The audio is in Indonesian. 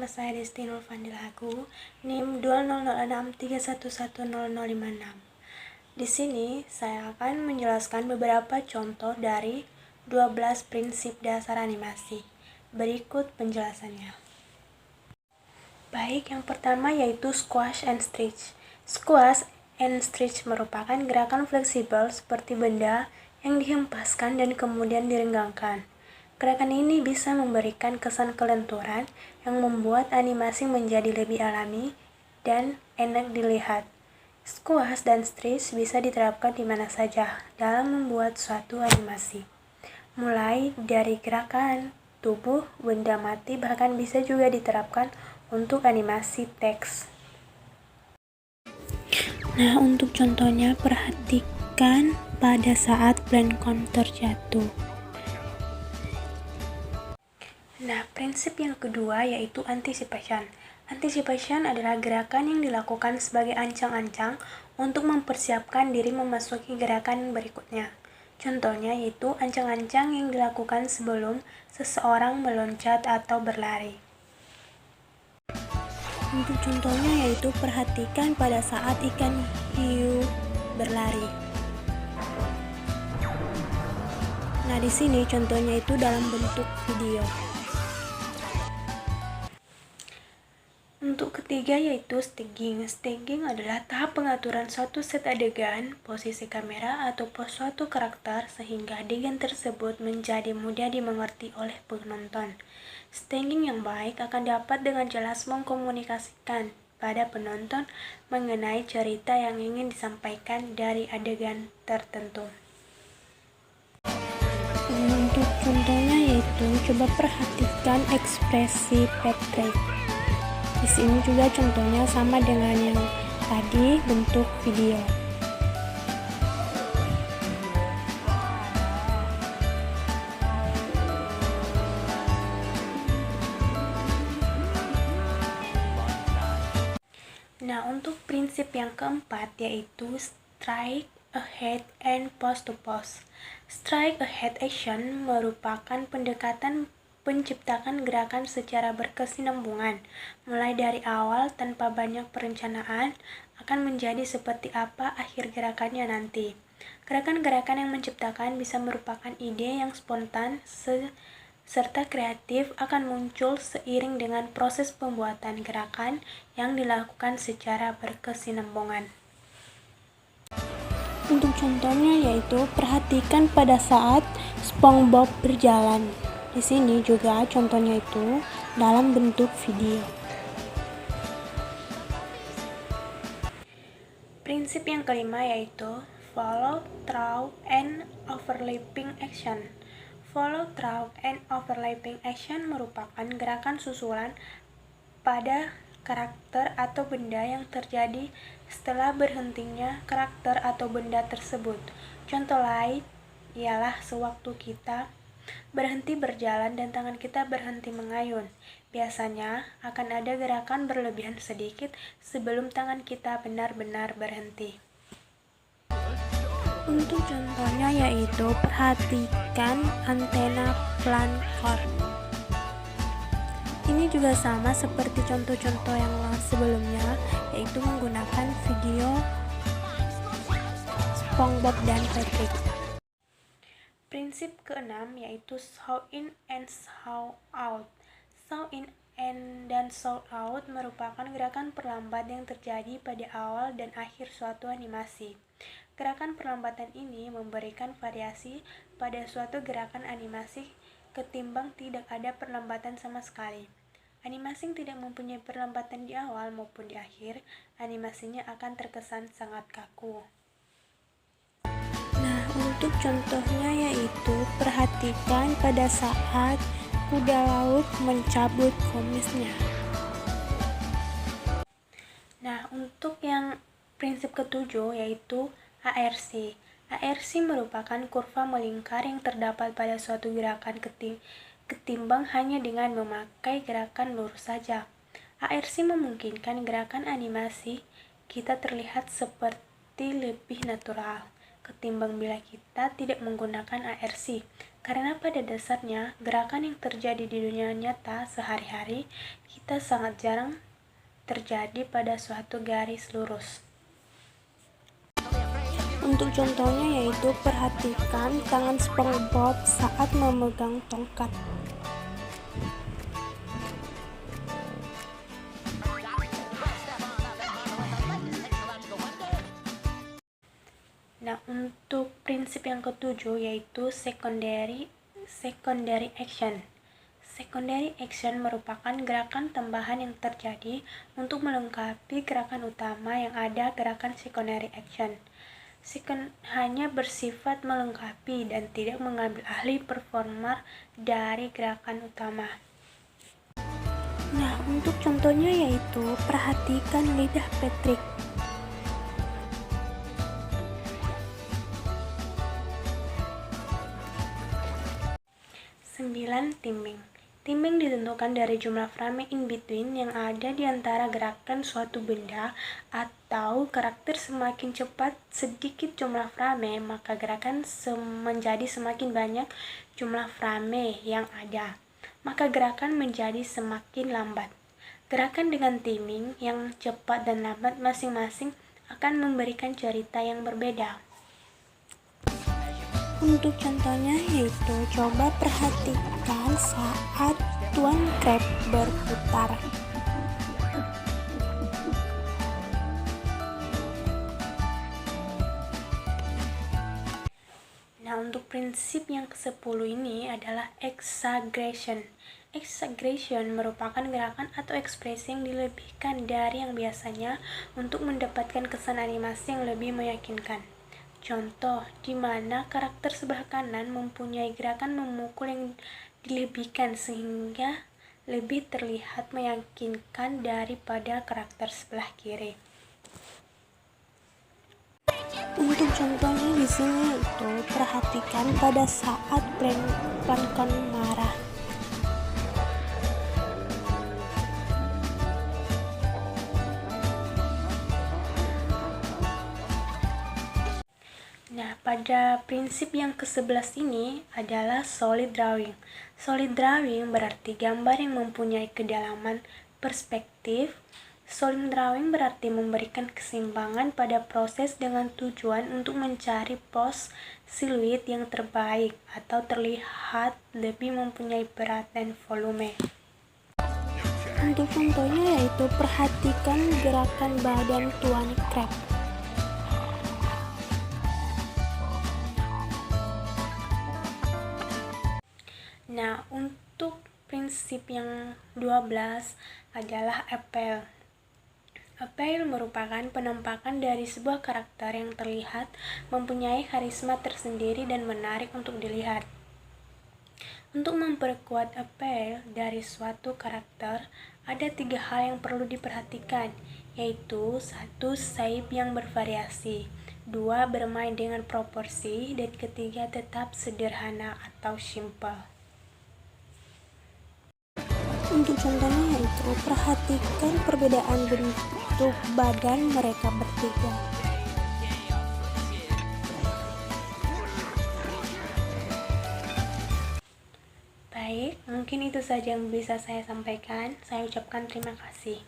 nama saya Desti Nurfandil Haku, NIM 200631100056. Di sini saya akan menjelaskan beberapa contoh dari 12 prinsip dasar animasi. Berikut penjelasannya. Baik, yang pertama yaitu squash and stretch. Squash and stretch merupakan gerakan fleksibel seperti benda yang dihempaskan dan kemudian direnggangkan. Gerakan ini bisa memberikan kesan kelenturan yang membuat animasi menjadi lebih alami dan enak dilihat. Squash dan stretch bisa diterapkan di mana saja dalam membuat suatu animasi. Mulai dari gerakan tubuh, benda mati, bahkan bisa juga diterapkan untuk animasi teks. Nah, untuk contohnya perhatikan pada saat Plankton terjatuh. Nah, prinsip yang kedua yaitu anticipation. Anticipation adalah gerakan yang dilakukan sebagai ancang-ancang untuk mempersiapkan diri memasuki gerakan berikutnya. Contohnya yaitu ancang-ancang yang dilakukan sebelum seseorang meloncat atau berlari. Untuk contohnya yaitu perhatikan pada saat ikan hiu berlari. Nah, di sini contohnya itu dalam bentuk video. Untuk ketiga yaitu staging. Staging adalah tahap pengaturan suatu set adegan, posisi kamera, atau pose suatu karakter sehingga adegan tersebut menjadi mudah dimengerti oleh penonton. Staging yang baik akan dapat dengan jelas mengkomunikasikan pada penonton mengenai cerita yang ingin disampaikan dari adegan tertentu. Untuk contohnya yaitu coba perhatikan ekspresi Patrick. Di sini juga contohnya sama dengan yang tadi, bentuk video. Nah, untuk prinsip yang keempat yaitu strike ahead and pose to pose. Strike ahead action merupakan pendekatan penciptakan gerakan secara berkesinambungan, mulai dari awal tanpa banyak perencanaan akan menjadi seperti apa akhir gerakannya nanti. Gerakan-gerakan yang menciptakan bisa merupakan ide yang spontan serta kreatif akan muncul seiring dengan proses pembuatan gerakan yang dilakukan secara berkesinambungan. Untuk contohnya yaitu perhatikan pada saat SpongeBob berjalan. Di sini juga contohnya itu dalam bentuk video. Prinsip yang kelima yaitu follow through and overlapping action. Follow through and overlapping action merupakan gerakan susulan pada karakter atau benda yang terjadi setelah berhentinya karakter atau benda tersebut. Contoh lain ialah sewaktu kita berhenti berjalan dan tangan kita berhenti mengayun. Biasanya akan ada gerakan berlebihan sedikit sebelum tangan kita benar-benar berhenti. Untuk contohnya yaitu perhatikan antena Plankton. Ini juga sama seperti contoh-contoh yang sebelumnya, yaitu menggunakan video SpongeBob dan Patrick. Prinsip keenam yaitu show in and show out. Show in dan show out merupakan gerakan perlambat yang terjadi pada awal dan akhir suatu animasi. Gerakan perlambatan ini memberikan variasi pada suatu gerakan animasi ketimbang tidak ada perlambatan sama sekali. Animasi yang tidak mempunyai perlambatan di awal maupun di akhir, animasinya akan terkesan sangat kaku. Nah, untuk contohnya yaitu perhatikan pada saat kuda laut mencabut kumisnya. Nah, untuk yang prinsip ketujuh yaitu ARC. ARC merupakan kurva melingkar yang terdapat pada suatu gerakan ketimbang hanya dengan memakai gerakan lurus saja. ARC memungkinkan gerakan animasi kita terlihat seperti lebih natural ketimbang bila kita tidak menggunakan ARC. Karena pada dasarnya, gerakan yang terjadi di dunia nyata sehari-hari kita sangat jarang terjadi pada suatu garis lurus. Untuk contohnya yaitu perhatikan tangan SpongeBob saat memegang tongkat. Nah, untuk prinsip yang ketujuh yaitu secondary action. Secondary action merupakan gerakan tambahan yang terjadi untuk melengkapi gerakan utama yang ada. Gerakan secondary action hanya bersifat melengkapi dan tidak mengambil alih performa dari gerakan utama. Nah, untuk contohnya yaitu perhatikan lidah Patrick. Timing. Timing ditentukan dari jumlah frame in between yang ada di antara gerakan suatu benda atau karakter. Semakin cepat sedikit jumlah frame, maka gerakan menjadi semakin banyak jumlah frame yang ada, maka gerakan menjadi semakin lambat. Gerakan dengan timing yang cepat dan lambat masing-masing akan memberikan cerita yang berbeda. Untuk contohnya yaitu coba perhatikan saat Tuan Crab berputar. Nah, untuk prinsip yang ke-10 ini adalah exaggeration. Exaggeration merupakan gerakan atau ekspresi yang dilebihkan dari yang biasanya untuk mendapatkan kesan animasi yang lebih meyakinkan. Contoh, di mana karakter sebelah kanan mempunyai gerakan memukul yang dilebihkan sehingga lebih terlihat meyakinkan daripada karakter sebelah kiri. Untuk contohnya di sini itu perhatikan pada saat Plankton marah. Nah, pada prinsip yang ke-11 ini adalah solid drawing. Solid drawing berarti gambar yang mempunyai kedalaman perspektif. Solid drawing berarti memberikan keseimbangan pada proses dengan tujuan untuk mencari pose siluet yang terbaik atau terlihat lebih mempunyai berat dan volume. Untuk contohnya yaitu perhatikan gerakan badan Tuan Crab. Nah, untuk prinsip yang 12 adalah appeal. Appeal merupakan penampakan dari sebuah karakter yang terlihat mempunyai karisma tersendiri dan menarik untuk dilihat. Untuk memperkuat appeal dari suatu karakter, ada 3 hal yang perlu diperhatikan, yaitu 1. Shape yang bervariasi, 2. Bermain dengan proporsi, dan ketiga tetap sederhana atau simple. Untuk contohnya yaitu perhatikan perbedaan bentuk badan mereka bertiga. Baik, mungkin itu saja yang bisa saya sampaikan. Saya ucapkan terima kasih.